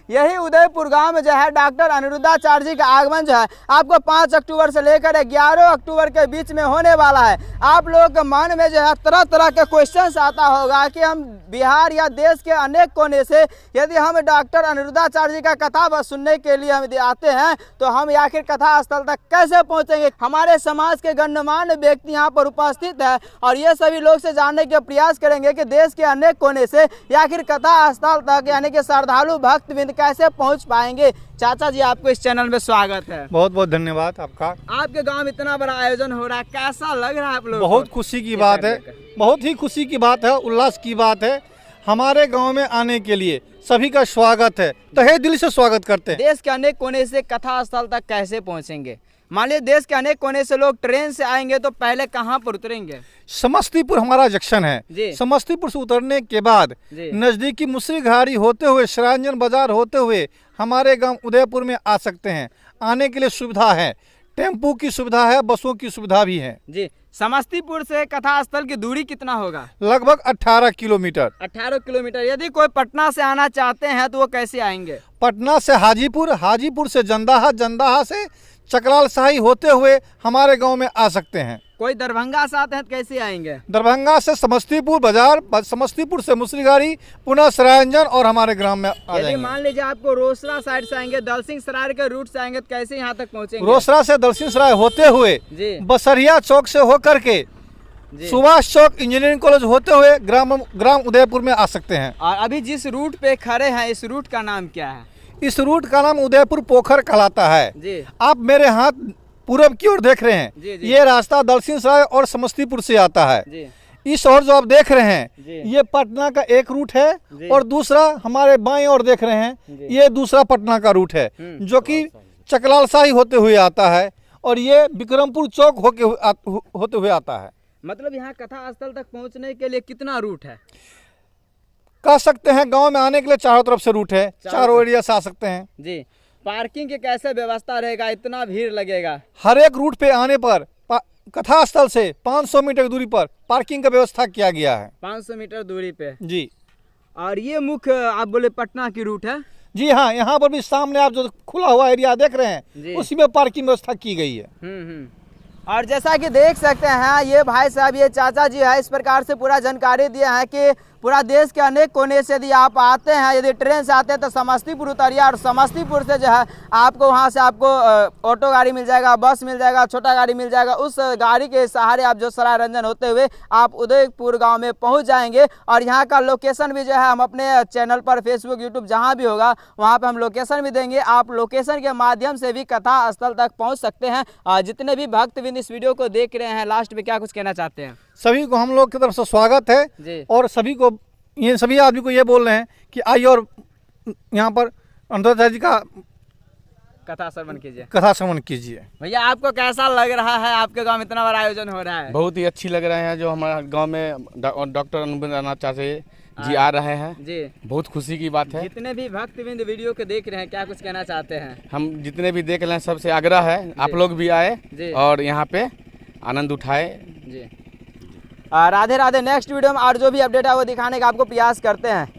यही उदयपुर गांव में जो है डॉक्टर अनिरुद्धाचार्य जी का आगमन जो है आपको 5 अक्टूबर से लेकर 11 अक्टूबर के बीच में होने वाला है। आप लोगों के मन में जो है तरह तरह के क्वेश्चंस आता होगा कि हम बिहार या देश के अनेक कोने से यदि हम डॉक्टर अनिरुद्धाचार्य जी का कथा बस सुनने के लिए हम आते हैं तो हम आखिर कथा स्थल तक कैसे पहुंचेंगे। हमारे समाज के गण्यमान्य व्यक्ति यहाँ पर उपस्थित है और ये सभी लोग से जानने के प्रयास करेंगे कि देश के अनेक कोने से आखिर कथा स्थल तक यानी कि श्रद्धालु भक्तवृंद कैसे पहुंच पाएंगे। चाचा जी आपको इस चैनल में स्वागत है। बहुत बहुत धन्यवाद आपका। आपके गांव में इतना बड़ा आयोजन हो रहा है, कैसा लग रहा है आप लोग? बहुत खुशी की बात है, बहुत ही खुशी की बात है, उल्लास की बात है। हमारे गांव में आने के लिए सभी का स्वागत है, तहे दिल से स्वागत करते हैं। देश के अनेक कोने से कथा स्थल तक कैसे पहुंचेंगे? मान लीजिए देश के अनेक कोने से लोग ट्रेन से आएंगे तो पहले कहाँ पर उतरेंगे? समस्तीपुर हमारा जंक्शन है। समस्तीपुर से उतरने के बाद नजदीकी मुसरी घाटी होते हुए सरायरंजन बाजार होते हुए हमारे गांव उदयपुर में आ सकते हैं। आने के लिए सुविधा है, टेम्पू की सुविधा है, बसों की सुविधा भी है जी। समस्तीपुर से कथा स्थल की दूरी कितना होगा? लगभग 18 किलोमीटर। 18 किलोमीटर। यदि कोई पटना से आना चाहते हैं तो वो कैसे आएंगे? पटना से हाजीपुर, हाजीपुर से जंदाहा, जंदाहा से चकलाल शाही होते हुए हमारे गांव में आ सकते हैं। कोई दरभंगा से आते हैं तो कैसे आएंगे? दरभंगा से समस्तीपुर बाजार, समस्तीपुर से मुसरी घाटी, पुनः सरायरंजन और हमारे ग्राम में आ जाएंगे। मान लीजिए आपको रोसड़ा साइड से आएंगे, दलसिंह सराय के रूट से आएंगे तो कैसे यहाँ तक पहुँचेंगे? रोसड़ा से दलसिंह सराय होते हुए बसरिया चौक से होकर के सुभाष चौक इंजीनियरिंग कॉलेज होते हुए ग्राम उदयपुर में आ सकते हैं। और अभी जिस रूट पे खड़े हैं इस रूट का नाम क्या है? इस रूट का नाम उदयपुर पोखर कहलाता है जी। आप मेरे हाथ पूरब की ओर देख रहे हैं जी। ये रास्ता दलसिंह सराय और समस्तीपुर से आता है जी। इस ओर जो आप देख रहे हैं ये पटना का एक रूट है और दूसरा हमारे बाएं ओर देख रहे हैं ये दूसरा पटना का रूट है जो कि चकलाल शाही होते हुए आता है और ये विक्रमपुर चौक होते हुए आता है। मतलब यहाँ कथा स्थल तक पहुँचने के लिए कितना रूट है? कह सकते हैं गांव में आने के लिए चारों तरफ से रूट है, चारों एरिया से आ सकते हैं जी। पार्किंग की कैसे व्यवस्था रहेगा? इतना भीड़ लगेगा? हर एक रूट पे आने पर कथा स्थल से 500 मीटर की दूरी पर पार्किंग का व्यवस्था किया गया है। 500 मीटर दूरी पे जी। और ये मुख्य आप बोले पटना की रूट है? जी हाँ, यहाँ पर भी सामने आप जो खुला हुआ एरिया देख रहे हैं उसी में पार्किंग व्यवस्था की गई है। और जैसा कि देख सकते हैं ये भाई साहब, ये चाचा जी है, इस प्रकार से पूरा जानकारी दिया है कि पूरा देश के अनेक कोने से यदि आप आते हैं, यदि ट्रेन से आते हैं तो समस्तीपुर उतरिए और समस्तीपुर से जो है आपको वहां से आपको ऑटो गाड़ी मिल जाएगा, बस मिल जाएगा, छोटा गाड़ी मिल जाएगा। उस गाड़ी के सहारे आप जो सरायरंजन होते हुए आप उदयपुर गांव में पहुंच जाएंगे। और यहाँ का लोकेशन भी जो है हम अपने चैनल पर फेसबुक यूट्यूब जहाँ भी होगा वहाँ पर हम लोकेशन भी देंगे। आप लोकेशन के माध्यम से भी कथा स्थल तक पहुँच सकते हैं। और जितने भी भक्तवृंद इस वीडियो को देख रहे हैं लास्ट में क्या कुछ कहना चाहते हैं? सभी को हम लोग की तरफ से स्वागत है और सभी आदमी को ये बोल रहे हैं कि आइए और यहाँ पर अनिरुद्धाचार्य जी का कथा श्रवण कीजिए। भैया आपको कैसा लग रहा है? आपके गांव में इतना बड़ा आयोजन हो रहा है। बहुत ही अच्छी लग रहे हैं जो हमारे गांव में डॉक्टर अनिरुद्धाचार्य जी आ रहे हैं जी। बहुत खुशी की बात है। जितने भी भक्तवृंद वीडियो को देख रहे हैं क्या कुछ कहना चाहते हैं? हम जितने भी देख रहे हैं सबसे आग्रह है आप लोग भी आए और यहाँ पे आनंद उठाए जी। राधे राधे। नेक्स्ट वीडियो में और जो भी अपडेट है वो दिखाने का आपको प्रयास करते हैं।